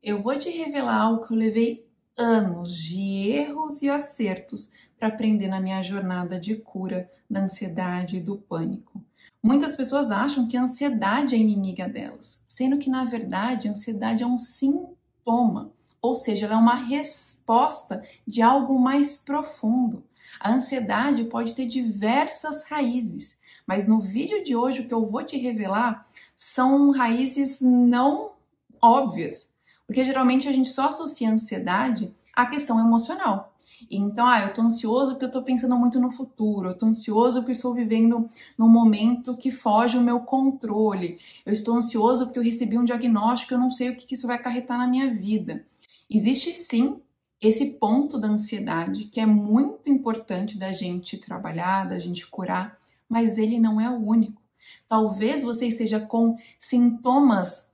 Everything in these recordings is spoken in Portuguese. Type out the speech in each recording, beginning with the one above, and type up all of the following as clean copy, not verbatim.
Eu vou te revelar algo que eu levei anos de erros e acertos para aprender na minha jornada de cura da ansiedade e do pânico. Muitas pessoas acham que a ansiedade é inimiga delas, sendo que, na verdade, a ansiedade é um sintoma, ou seja, ela é uma resposta de algo mais profundo. A ansiedade pode ter diversas raízes, mas no vídeo de hoje o que eu vou te revelar são raízes não óbvias. Porque geralmente a gente só associa a ansiedade à questão emocional. Então, eu tô ansioso porque eu tô pensando muito no futuro, eu tô ansioso porque eu estou vivendo num momento que foge o meu controle, eu estou ansioso porque eu recebi um diagnóstico e eu não sei o que isso vai acarretar na minha vida. Existe sim esse ponto da ansiedade que é muito importante da gente trabalhar, da gente curar, mas ele não é o único. Talvez você esteja com sintomas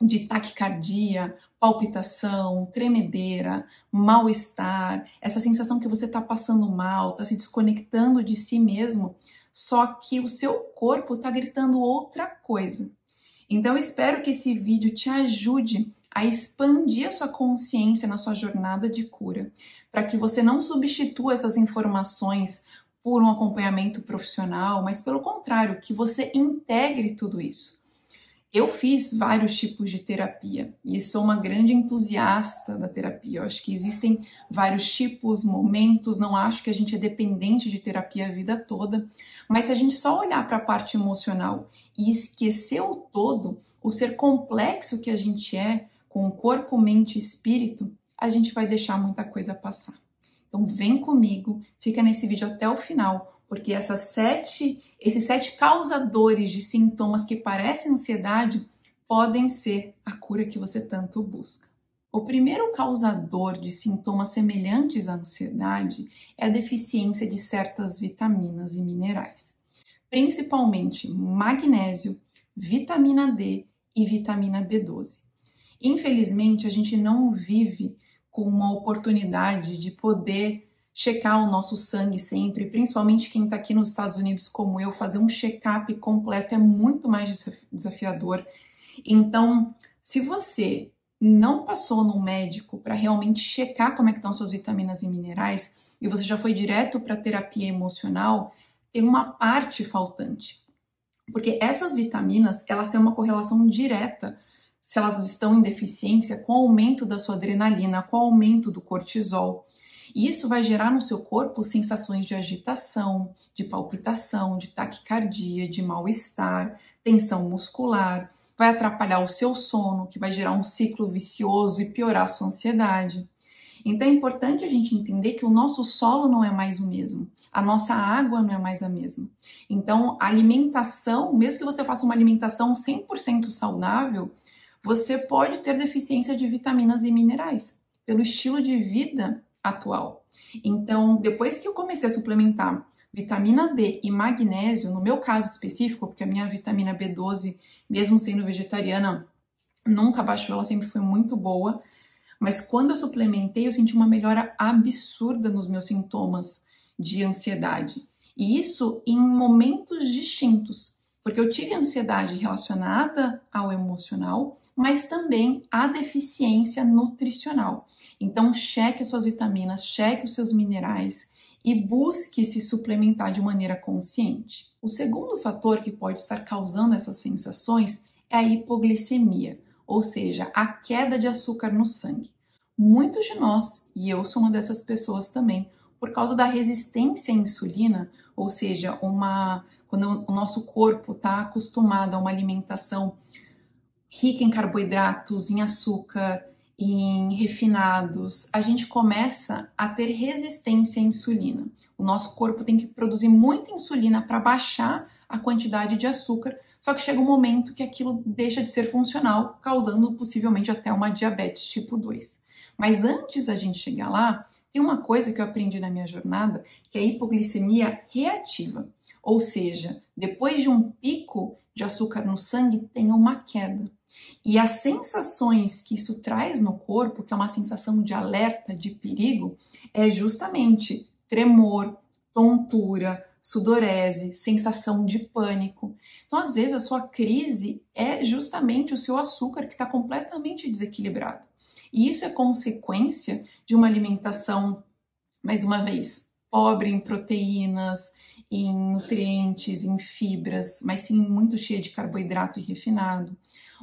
de taquicardia, palpitação, tremedeira, mal-estar, essa sensação que você está passando mal, está se desconectando de si mesmo, só que o seu corpo está gritando outra coisa. Então eu espero que esse vídeo te ajude a expandir a sua consciência na sua jornada de cura, para que você não substitua essas informações por um acompanhamento profissional, mas pelo contrário, que você integre tudo isso. Eu fiz vários tipos de terapia e sou uma grande entusiasta da terapia. Eu acho que existem vários tipos, momentos, não acho que a gente é dependente de terapia a vida toda, mas se a gente só olhar para a parte emocional e esquecer o todo, o ser complexo que a gente é, com corpo, mente e espírito, a gente vai deixar muita coisa passar. Então vem comigo, fica nesse vídeo até o final, porque esses 7 causadores de sintomas que parecem ansiedade podem ser a cura que você tanto busca. O primeiro causador de sintomas semelhantes à ansiedade é a deficiência de certas vitaminas e minerais, principalmente magnésio, vitamina D e vitamina B12. Infelizmente, a gente não vive com uma oportunidade de poder checar o nosso sangue sempre, principalmente quem está aqui nos Estados Unidos como eu, fazer um check-up completo é muito mais desafiador. Então, se você não passou no médico para realmente checar como é que estão suas vitaminas e minerais, e você já foi direto para terapia emocional, tem uma parte faltante. Porque essas vitaminas, elas têm uma correlação direta, se elas estão em deficiência, com o aumento da sua adrenalina, com o aumento do cortisol. E isso vai gerar no seu corpo sensações de agitação, de palpitação, de taquicardia, de mal-estar, tensão muscular, vai atrapalhar o seu sono, que vai gerar um ciclo vicioso e piorar a sua ansiedade. Então é importante a gente entender que o nosso solo não é mais o mesmo, a nossa água não é mais a mesma. Então a alimentação, mesmo que você faça uma alimentação 100% saudável, você pode ter deficiência de vitaminas e minerais, pelo estilo de vida atual. Então, depois que eu comecei a suplementar vitamina D e magnésio, no meu caso específico, porque a minha vitamina B12, mesmo sendo vegetariana, nunca baixou, ela sempre foi muito boa, mas quando eu suplementei, eu senti uma melhora absurda nos meus sintomas de ansiedade. E isso em momentos distintos, porque eu tive ansiedade relacionada ao emocional, mas também à deficiência nutricional. Então, cheque as suas vitaminas, cheque os seus minerais e busque se suplementar de maneira consciente. O segundo fator que pode estar causando essas sensações é a hipoglicemia, ou seja, a queda de açúcar no sangue. Muitos de nós, e eu sou uma dessas pessoas também, por causa da resistência à insulina, ou seja, quando o nosso corpo está acostumado a uma alimentação rica em carboidratos, em açúcar, em refinados, a gente começa a ter resistência à insulina. O nosso corpo tem que produzir muita insulina para baixar a quantidade de açúcar, só que chega um momento que aquilo deixa de ser funcional, causando possivelmente até uma diabetes tipo 2. Mas antes da gente chegar lá, tem uma coisa que eu aprendi na minha jornada, que é a hipoglicemia reativa. Ou seja, depois de um pico de açúcar no sangue, tem uma queda. E as sensações que isso traz no corpo, que é uma sensação de alerta, de perigo, é justamente tremor, tontura, sudorese, sensação de pânico. Então, às vezes, a sua crise é justamente o seu açúcar que está completamente desequilibrado. E isso é consequência de uma alimentação, mais uma vez, pobre em proteínas, em nutrientes, em fibras, mas sim muito cheia de carboidrato e refinado,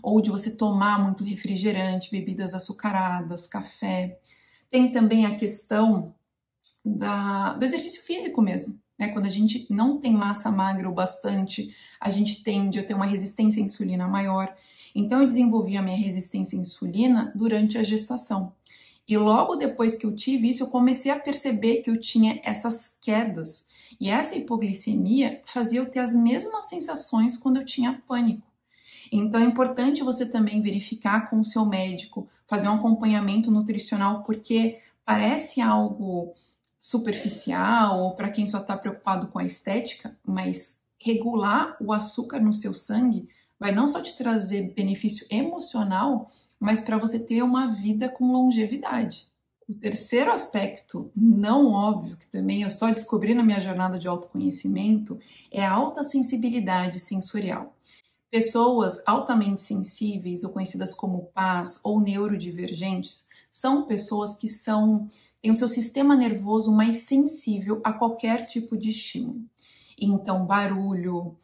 ou de você tomar muito refrigerante, bebidas açucaradas, café. Tem também a questão do exercício físico mesmo, né? Quando a gente não tem massa magra o bastante, a gente tende a ter uma resistência à insulina maior. Então, eu desenvolvi a minha resistência à insulina durante a gestação. E logo depois que eu tive isso, eu comecei a perceber que eu tinha essas quedas. E essa hipoglicemia fazia eu ter as mesmas sensações quando eu tinha pânico. Então é importante você também verificar com o seu médico, fazer um acompanhamento nutricional, porque parece algo superficial ou para quem só está preocupado com a estética, mas regular o açúcar no seu sangue vai não só te trazer benefício emocional, mas para você ter uma vida com longevidade. O terceiro aspecto, não óbvio, que também eu só descobri na minha jornada de autoconhecimento, é a alta sensibilidade sensorial. Pessoas altamente sensíveis, ou conhecidas como PAS ou neurodivergentes, são pessoas que têm o seu sistema nervoso mais sensível a qualquer tipo de estímulo. Então, barulho,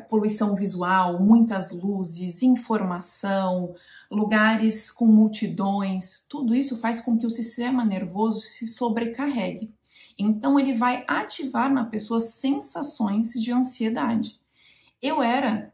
poluição visual, muitas luzes, informação, lugares com multidões, tudo isso faz com que o sistema nervoso se sobrecarregue. Então, ele vai ativar na pessoa sensações de ansiedade. Eu era,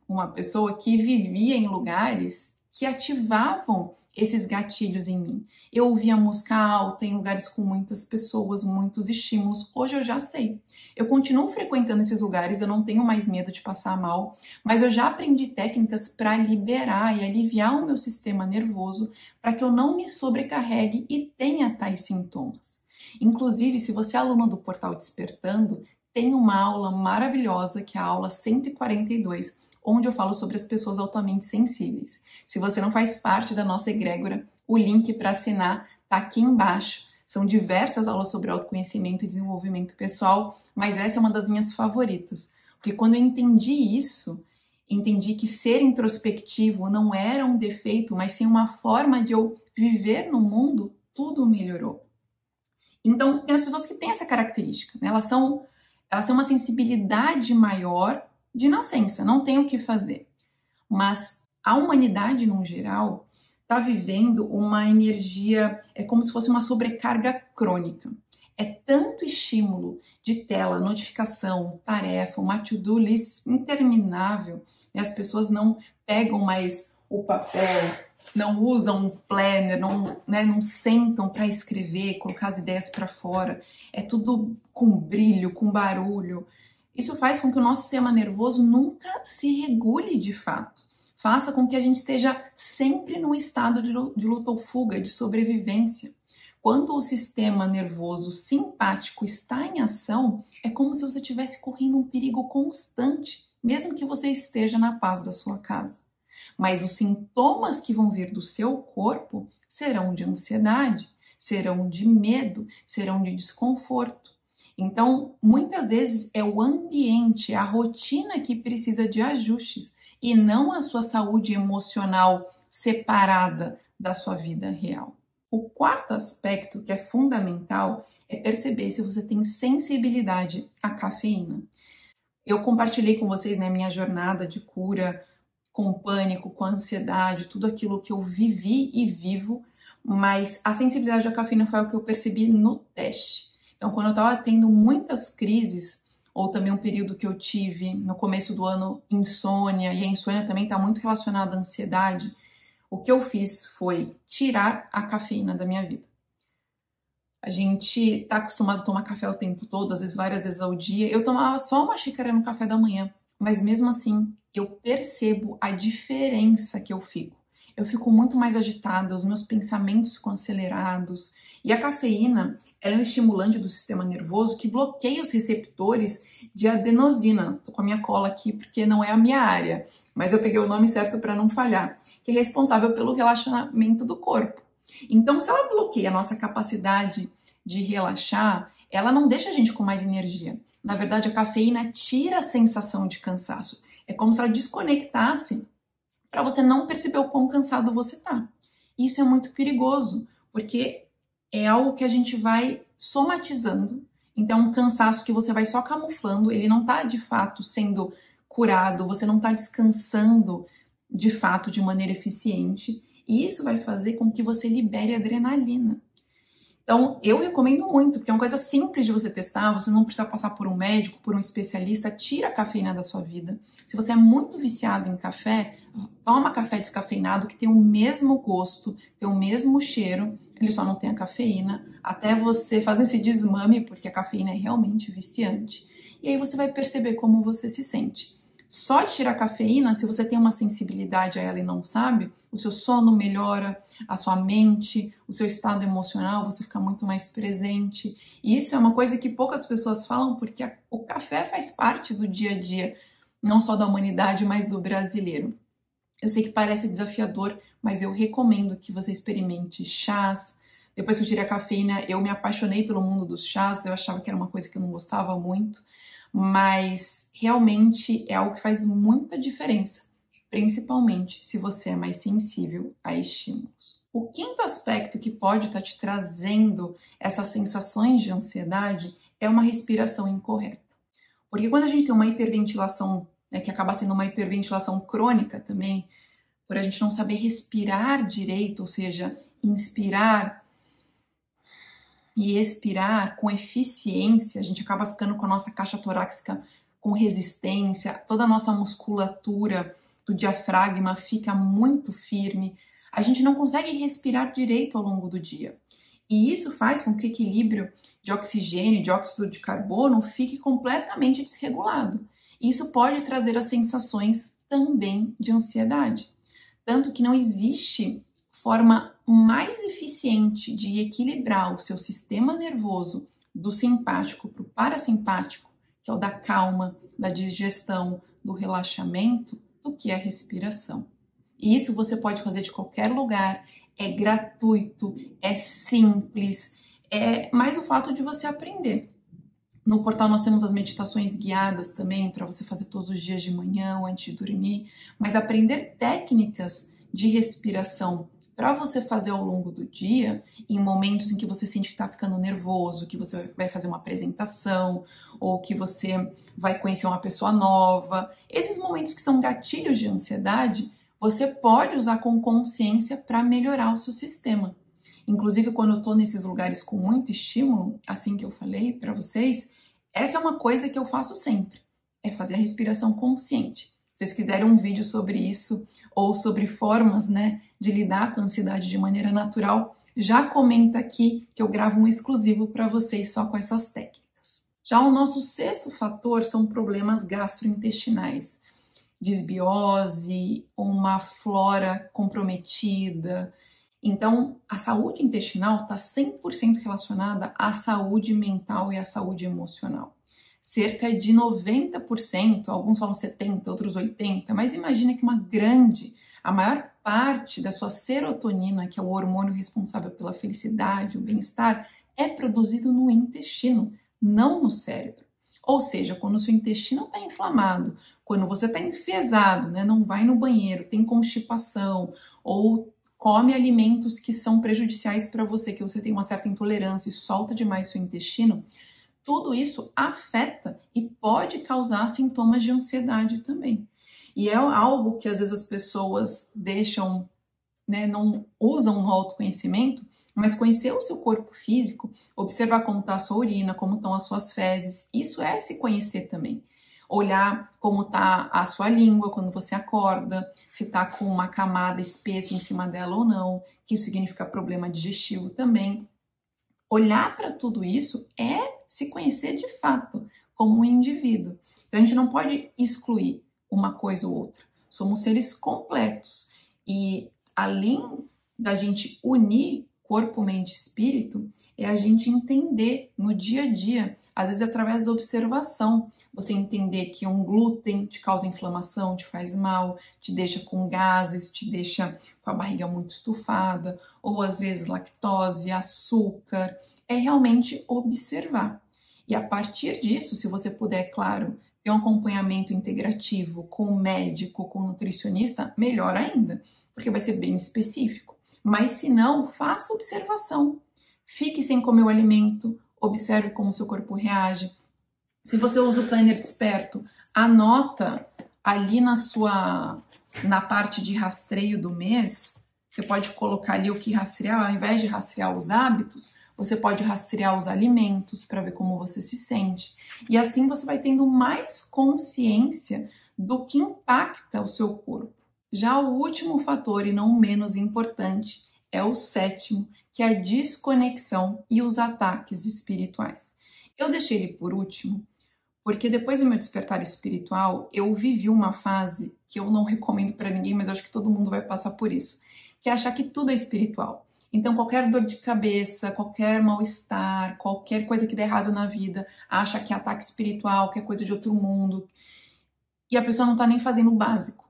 uma pessoa que vivia em lugares que ativavam esses gatilhos em mim. Eu ouvia música alta em lugares com muitas pessoas, muitos estímulos. Hoje eu já sei. Eu continuo frequentando esses lugares, eu não tenho mais medo de passar mal, mas eu já aprendi técnicas para liberar e aliviar o meu sistema nervoso para que eu não me sobrecarregue e tenha tais sintomas. Inclusive, se você é aluno do Portal Despertando, tem uma aula maravilhosa, que é a aula 142, onde eu falo sobre as pessoas altamente sensíveis. Se você não faz parte da nossa egrégora, o link para assinar está aqui embaixo. São diversas aulas sobre autoconhecimento e desenvolvimento pessoal, mas essa é uma das minhas favoritas. Porque quando eu entendi isso, entendi que ser introspectivo não era um defeito, mas sim uma forma de eu viver no mundo, tudo melhorou. Então, tem as pessoas que têm essa característica, né? Elas têm uma sensibilidade maior de nascença, não tem o que fazer. Mas a humanidade, no geral, está vivendo uma energia, é como se fosse uma sobrecarga crônica. É tanto estímulo de tela, notificação, tarefa, uma to-do list interminável, e as pessoas não pegam mais o papel, não usam um planner, não sentam para escrever, colocar as ideias para fora. É tudo com brilho, com barulho. Isso faz com que o nosso sistema nervoso nunca se regule de fato. Faça com que a gente esteja sempre num estado de luta ou fuga, de sobrevivência. Quando o sistema nervoso simpático está em ação, é como se você estivesse correndo um perigo constante, mesmo que você esteja na paz da sua casa. Mas os sintomas que vão vir do seu corpo serão de ansiedade, serão de medo, serão de desconforto. Então, muitas vezes é o ambiente, a rotina que precisa de ajustes e não a sua saúde emocional separada da sua vida real. O quarto aspecto que é fundamental é perceber se você tem sensibilidade à cafeína. Eu compartilhei com vocês, minha jornada de cura com pânico, com ansiedade, tudo aquilo que eu vivi e vivo, mas a sensibilidade à cafeína foi o que eu percebi no teste. Então, quando eu estava tendo muitas crises, ou também um período que eu tive no começo do ano, insônia, e a insônia também está muito relacionada à ansiedade, o que eu fiz foi tirar a cafeína da minha vida. A gente está acostumado a tomar café o tempo todo, às vezes várias vezes ao dia. Eu tomava só uma xícara no café da manhã, mas mesmo assim eu percebo a diferença que eu fico. Eu fico muito mais agitada, os meus pensamentos ficam acelerados. E a cafeína, ela é um estimulante do sistema nervoso que bloqueia os receptores de adenosina. Tô com a minha cola aqui porque não é a minha área, mas eu peguei o nome certo para não falhar, que é responsável pelo relaxamento do corpo. Então, se ela bloqueia a nossa capacidade de relaxar, ela não deixa a gente com mais energia. Na verdade, a cafeína tira a sensação de cansaço. É como se ela desconectasse para você não perceber o quão cansado você tá. Isso é muito perigoso, porque é algo que a gente vai somatizando. Então, um cansaço que você vai só camuflando, ele não tá de fato sendo curado, você não tá descansando de fato de maneira eficiente. E isso vai fazer com que você libere adrenalina. Então, eu recomendo muito, porque é uma coisa simples de você testar, você não precisa passar por um médico, por um especialista, tira a cafeína da sua vida. Se você é muito viciado em café, toma café descafeinado que tem o mesmo gosto, tem o mesmo cheiro, ele só não tem a cafeína, até você fazer esse desmame, porque a cafeína é realmente viciante. E aí você vai perceber como você se sente. Só de tirar a cafeína, se você tem uma sensibilidade a ela e não sabe, o seu sono melhora, a sua mente, o seu estado emocional, você fica muito mais presente. E isso é uma coisa que poucas pessoas falam, porque o café faz parte do dia a dia, não só da humanidade, mas do brasileiro. Eu sei que parece desafiador, mas eu recomendo que você experimente chás. Depois que eu tirei a cafeína, eu me apaixonei pelo mundo dos chás, eu achava que era uma coisa que eu não gostava muito, mas realmente é algo que faz muita diferença, principalmente se você é mais sensível a estímulos. O quinto aspecto que pode estar te trazendo essas sensações de ansiedade é uma respiração incorreta. Porque quando a gente tem uma hiperventilação, né, que acaba sendo uma hiperventilação crônica também, por a gente não saber respirar direito, ou seja, inspirar e expirar com eficiência, a gente acaba ficando com a nossa caixa torácica com resistência, toda a nossa musculatura do diafragma fica muito firme, a gente não consegue respirar direito ao longo do dia. E isso faz com que o equilíbrio de oxigênio e de óxido de carbono fique completamente desregulado. Isso pode trazer as sensações também de ansiedade. Tanto que não existe forma mais eficiente de equilibrar o seu sistema nervoso do simpático para o parasimpático, que é o da calma, da digestão, do relaxamento, do que a respiração. E isso você pode fazer de qualquer lugar, é gratuito, é simples, é mais o fato de você aprender. No portal nós temos as meditações guiadas também, para você fazer todos os dias de manhã ou antes de dormir, mas aprender técnicas de respiração para você fazer ao longo do dia, em momentos em que você sente que está ficando nervoso, que você vai fazer uma apresentação, ou que você vai conhecer uma pessoa nova. Esses momentos que são gatilhos de ansiedade, você pode usar com consciência para melhorar o seu sistema. Inclusive, quando eu estou nesses lugares com muito estímulo, assim que eu falei para vocês, essa é uma coisa que eu faço sempre, é fazer a respiração consciente. Se vocês quiserem um vídeo sobre isso, ou sobre formas, né, de lidar com a ansiedade de maneira natural, já comenta aqui que eu gravo um exclusivo para vocês só com essas técnicas. Já o nosso sexto fator são problemas gastrointestinais, disbiose, uma flora comprometida. Então, a saúde intestinal está 100% relacionada à saúde mental e à saúde emocional. Cerca de 90%, alguns falam 70%, outros 80%, mas imagina que a maior parte da sua serotonina, que é o hormônio responsável pela felicidade, o bem-estar, é produzido no intestino, não no cérebro. Ou seja, quando o seu intestino está inflamado, quando você está enfesado, né, não vai no banheiro, tem constipação, ou come alimentos que são prejudiciais para você, que você tem uma certa intolerância e solta demais seu intestino, tudo isso afeta e pode causar sintomas de ansiedade também. E é algo que às vezes as pessoas deixam, né, não usam no autoconhecimento, mas conhecer o seu corpo físico, observar como está a sua urina, como estão as suas fezes, isso é se conhecer também. Olhar como está a sua língua quando você acorda, se está com uma camada espessa em cima dela ou não, que isso significa problema digestivo também. Olhar para tudo isso é se conhecer de fato como um indivíduo. Então a gente não pode excluir uma coisa ou outra. Somos seres completos e além da gente unir corpo, mente e espírito, é a gente entender no dia a dia, às vezes através da observação, você entender que um glúten te causa inflamação, te faz mal, te deixa com gases, te deixa com a barriga muito estufada, ou às vezes lactose, açúcar, é realmente observar. E a partir disso, se você puder, claro, ter um acompanhamento integrativo com o médico, com o nutricionista, melhor ainda, porque vai ser bem específico. Mas se não, faça observação. Fique sem comer o alimento, observe como o seu corpo reage. Se você usa o planner desperto, anota ali na parte de rastreio do mês, você pode colocar ali o que rastrear, ao invés de rastrear os hábitos, você pode rastrear os alimentos para ver como você se sente. E assim você vai tendo mais consciência do que impacta o seu corpo. Já o último fator, e não menos importante, é o 7º, que é a desconexão e os ataques espirituais. Eu deixei ele por último, porque depois do meu despertar espiritual, eu vivi uma fase que eu não recomendo para ninguém, mas eu acho que todo mundo vai passar por isso, que é achar que tudo é espiritual. Então, qualquer dor de cabeça, qualquer mal-estar, qualquer coisa que dê errado na vida, acha que é ataque espiritual, que é coisa de outro mundo. E a pessoa não está nem fazendo o básico.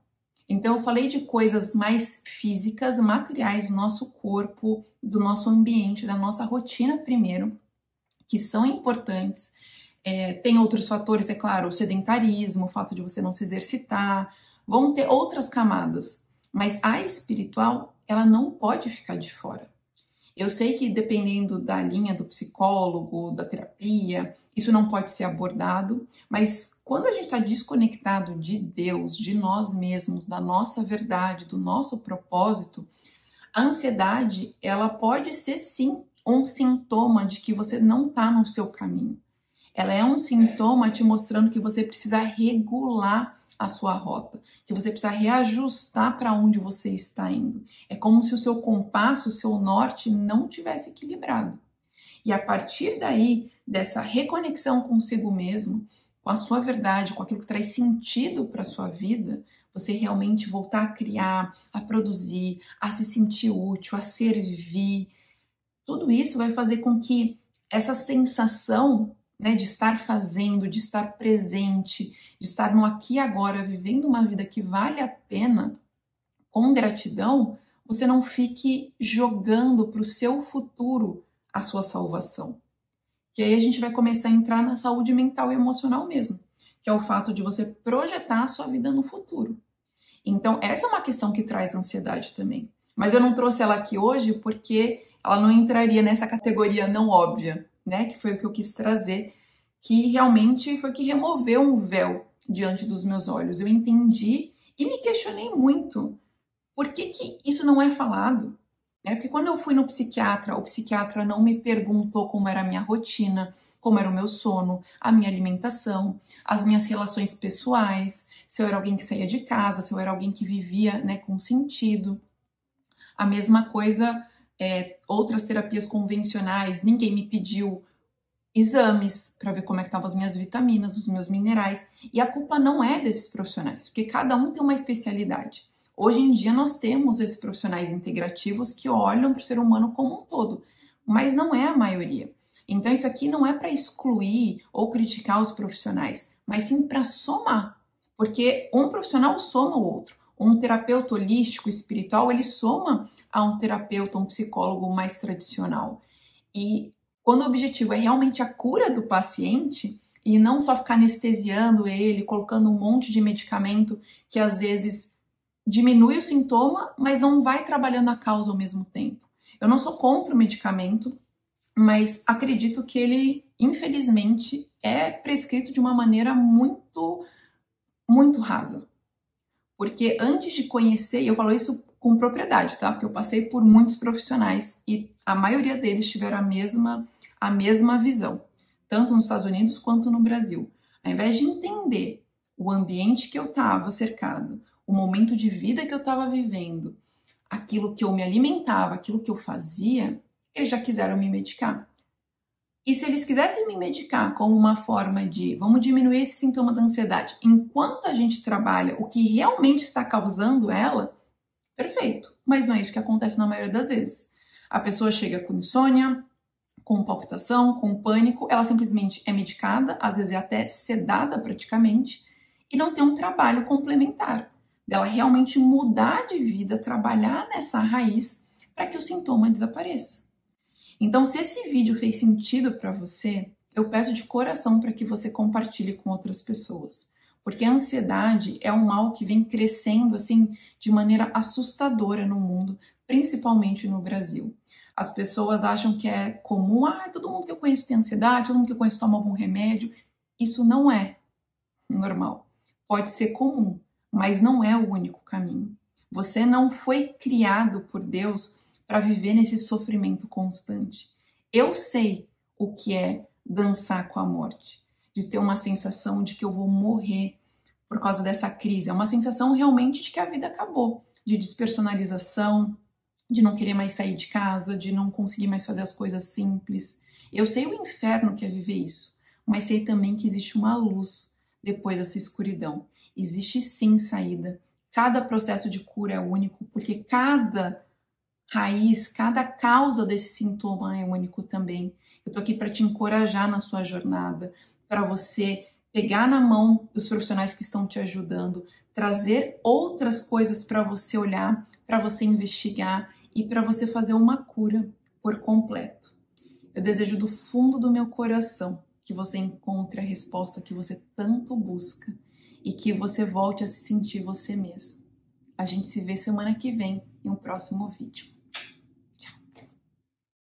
Então, eu falei de coisas mais físicas, materiais do nosso corpo, do nosso ambiente, da nossa rotina primeiro, que são importantes. Tem outros fatores, é claro, o sedentarismo, o fato de você não se exercitar, vão ter outras camadas. Mas a espiritual, ela não pode ficar de fora. Eu sei que dependendo da linha do psicólogo, da terapia, isso não pode ser abordado, mas quando a gente está desconectado de Deus, de nós mesmos, da nossa verdade, do nosso propósito, a ansiedade, ela pode ser sim um sintoma de que você não está no seu caminho. Ela é um sintoma te mostrando que você precisa regular a sua rota, que você precisa reajustar para onde você está indo. É como se o seu compasso, o seu norte não tivesse equilibrado. E a partir daí, dessa reconexão consigo mesmo, com a sua verdade, com aquilo que traz sentido para a sua vida, você realmente voltar a criar, a produzir, a se sentir útil, a servir. Tudo isso vai fazer com que essa sensação, né, de estar fazendo, de estar presente, de estar no aqui e agora, vivendo uma vida que vale a pena, com gratidão, você não fique jogando para o seu futuro a sua salvação. Que aí a gente vai começar a entrar na saúde mental e emocional mesmo, que é o fato de você projetar a sua vida no futuro. Então, essa é uma questão que traz ansiedade também. Mas eu não trouxe ela aqui hoje porque ela não entraria nessa categoria não óbvia, né? Que foi o que eu quis trazer, que realmente foi que removeu um véu diante dos meus olhos. Eu entendi e me questionei muito. Por que isso não é falado? Porque quando eu fui no psiquiatra, o psiquiatra não me perguntou como era a minha rotina, como era o meu sono, a minha alimentação, as minhas relações pessoais, se eu era alguém que saía de casa, se eu era alguém que vivia, né, com sentido. A mesma coisa, outras terapias convencionais, ninguém me pediu exames para ver como é que estavam as minhas vitaminas, os meus minerais. E a culpa não é desses profissionais, porque cada um tem uma especialidade. Hoje em dia nós temos esses profissionais integrativos que olham para o ser humano como um todo, mas não é a maioria. Então isso aqui não é para excluir ou criticar os profissionais, mas sim para somar, porque um profissional soma o outro. Um terapeuta holístico espiritual, ele soma a um terapeuta, um psicólogo mais tradicional. E quando o objetivo é realmente a cura do paciente e não só ficar anestesiando ele, colocando um monte de medicamento que às vezes diminui o sintoma, mas não vai trabalhando a causa ao mesmo tempo. Eu não sou contra o medicamento, mas acredito que ele, infelizmente, é prescrito de uma maneira muito, muito rasa. Porque antes de conhecer, e eu falo isso com propriedade, tá? Porque eu passei por muitos profissionais e a maioria deles tiveram a mesma visão, tanto nos Estados Unidos quanto no Brasil. Ao invés de entender o ambiente que eu estava cercado, o momento de vida que eu estava vivendo, aquilo que eu me alimentava, aquilo que eu fazia, eles já quiseram me medicar. E se eles quisessem me medicar como uma forma de, vamos diminuir esse sintoma da ansiedade, enquanto a gente trabalha o que realmente está causando ela, perfeito. Mas não é isso que acontece na maioria das vezes. A pessoa chega com insônia, com palpitação, com pânico, ela simplesmente é medicada, às vezes é até sedada praticamente, e não tem um trabalho complementar dela realmente mudar de vida, trabalhar nessa raiz para que o sintoma desapareça. Então, se esse vídeo fez sentido para você, eu peço de coração para que você compartilhe com outras pessoas. Porque a ansiedade é um mal que vem crescendo assim de maneira assustadora no mundo, principalmente no Brasil. As pessoas acham que é comum, todo mundo que eu conheço tem ansiedade, todo mundo que eu conheço toma algum remédio. Isso não é normal. Pode ser comum, mas não é o único caminho. Você não foi criado por Deus para viver nesse sofrimento constante. Eu sei o que é dançar com a morte, de ter uma sensação de que eu vou morrer por causa dessa crise. É uma sensação realmente de que a vida acabou, de despersonalização, de não querer mais sair de casa, de não conseguir mais fazer as coisas simples. Eu sei o inferno que é viver isso, mas sei também que existe uma luz depois dessa escuridão. Existe sim saída. Cada processo de cura é único, porque cada raiz, cada causa desse sintoma é único também. Eu tô aqui para te encorajar na sua jornada, para você pegar na mão dos profissionais que estão te ajudando, trazer outras coisas para você olhar, para você investigar e para você fazer uma cura por completo. Eu desejo do fundo do meu coração que você encontre a resposta que você tanto busca e que você volte a se sentir você mesmo. A gente se vê semana que vem em um próximo vídeo.